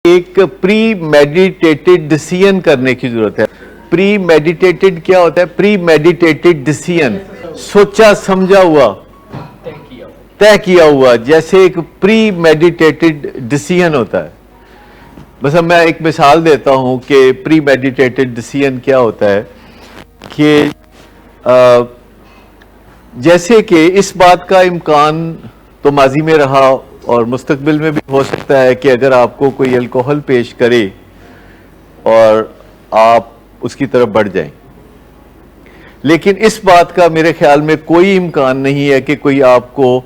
एक pre meditated decision करने की जरूरत है। प्री मेडिटेटेड क्या होता है? प्री मेडिटेटेड डिसीजन, सोचा समझा हुआ, तय किया हुआ, जैसे एक प्री मेडिटेटेड डिसीजन होता है। बस अब मैं एक मिसाल देता हूं कि प्री मेडिटेटेड डिसीजन क्या होता है कि जैसे कि इस बात का इम्कान तो माजी में रहा और मुस्तकबिल में भी हो सकता है कि अगर आपको कोई अल्कोहल पेश करे और आप उसकी तरफ बढ़ जाएं, लेकिन इस बात का मेरे ख्याल में कोई इम्कान नहीं है कि कोई आपको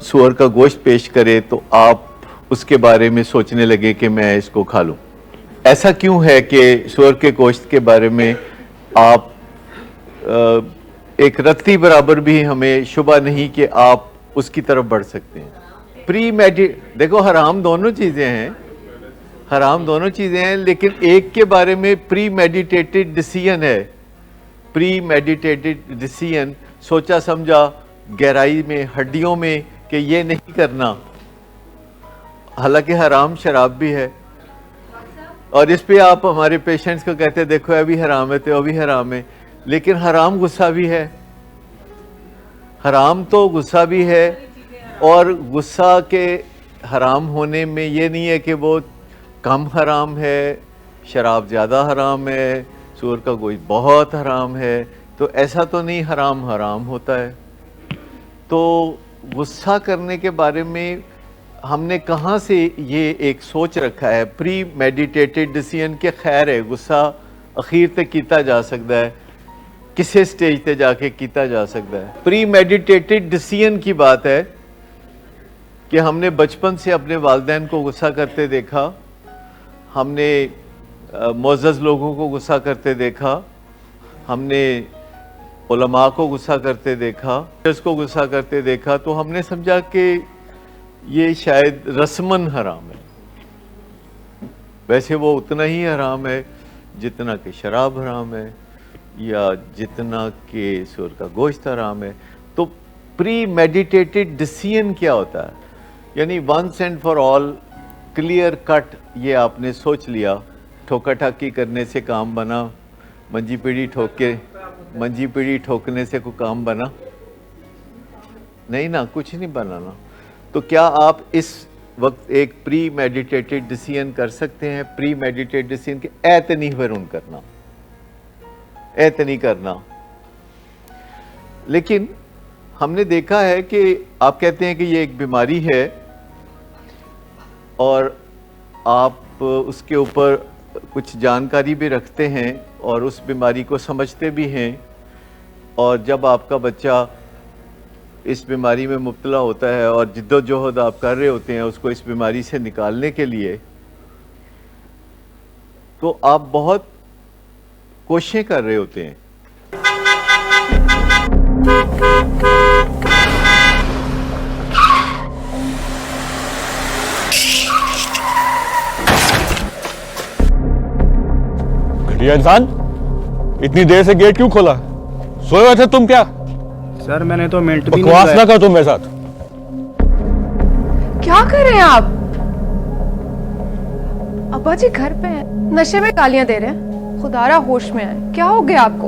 सूअर का गोश्त पेश करे तो आप उसके बारे में सोचने लगे कि मैं इसको खा लूं। ऐसा क्यों है कि सूअर के गोश्त के बारे में आप एक रत्ती बराबर भी हमें शुबा नहीं कि आप उसकी तरफ बढ़ सकते हैं। देखो हराम दोनों चीजें हैं, हराम दोनों चीजें हैं, लेकिन एक के बारे में प्री मेडिटेटेड डिसीजन है। प्री मेडिटेटेड डिसीजन, सोचा समझा, गहराई में, हड्डियों में कि ये नहीं करना। हालांकि हराम शराब भी है और इस पे आप हमारे पेशेंट्स को कहते हैं देखो अभी हराम है तो अभी हराम है, लेकिन हराम गुस्सा भी है। हराम तो गुस्सा भी है, और गुस्सा के हराम होने में ये नहीं है कि वो कम हराम है, शराब ज़्यादा हराम है, सूअर का गोश्त बहुत हराम है, तो ऐसा तो नहीं हराम हराम होता है। तो गुस्सा करने के बारे में हमने कहाँ से ये एक सोच रखा है प्री मेडिटेटेड डिसीजन के? खैर है, गुस्सा अखीर तक कीता जा सकता है, किसी स्टेज पे जाके कीता जा सकता है। प्री मेडिटेटेड डिसीजन की बात है कि हमने बचपन से अपने वालिदैन को गुस्सा करते देखा, हमने मुअज़्ज़ज़ लोगों को गुस्सा करते देखा, हमने उलमा को गुस्सा करते देखा, उसको गुस्सा करते देखा, तो हमने समझा कि ये शायद रस्मन हराम है। वैसे वो उतना ही हराम है जितना कि शराब हराम है या जितना कि सूअर का गोश्त हराम है। तो प्री मेडिटेटेड डिसीजन क्या होता है? यानी once and for all clear cut ये आपने सोच लिया, ठोका ठाकी करने से काम बना, मंजी पीढ़ी ठोकने से कोई काम बना नहीं ना, कुछ नहीं बनाना। तो क्या आप इस वक्त एक प्री मेडिटेटेड डिसीजन कर सकते हैं? प्री मेडिटेटेड डिसीजन के ऐत नहीं वरून करना, ऐत नहीं करना। लेकिन हमने देखा है कि आप कहते हैं कि ये एक बीमारी है और आप उसके ऊपर कुछ जानकारी भी रखते हैं और उस बीमारी को समझते भी हैं, और जब आपका बच्चा इस बीमारी में मुब्तला होता है और जिद्दोजहद आप कर रहे होते हैं उसको इस बीमारी से निकालने के लिए, तो आप बहुत कोशिशें कर रहे होते हैं। घटिया इंसान, इतनी देर से गेट क्यों खोला? सोए हुए थे तुम क्या? सर मैंने तो मिनट भी नहीं बकवास ना कर तुम मेरे साथ। क्या कर रहे हैं आप? अब्बा जी घर पे हैं, नशे में गालियां दे रहे हैं। खुदारा होश में आए, क्या हो गया आपको?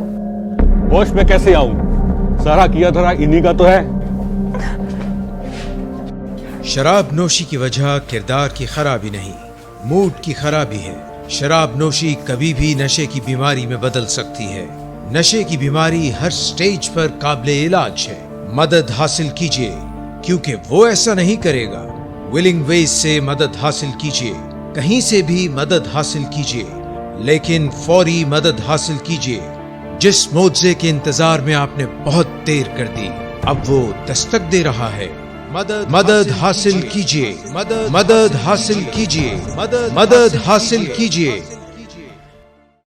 होश में कैसे आऊं? सारा किया धरा इन्हीं का तो है। शराब नोशी की वजह किरदार की खराबी नहीं, मूड की खराबी है। शराब नोशी कभी भी नशे की बीमारी में बदल सकती है। नशे की बीमारी हर स्टेज पर काबिले इलाज है। मदद हासिल कीजिए, क्योंकि वो ऐसा नहीं करेगा। विलिंग वेज से मदद हासिल कीजिए, कहीं से भी मदद हासिल कीजिए, लेकिन फौरी मदद हासिल कीजिए। जिस मुआवजे के इंतजार में आपने बहुत देर कर दी, अब वो दस्तक दे रहा है। मदद हासिल कीजिए, मदद हासिल कीजिए, मदद हासिल कीजिए।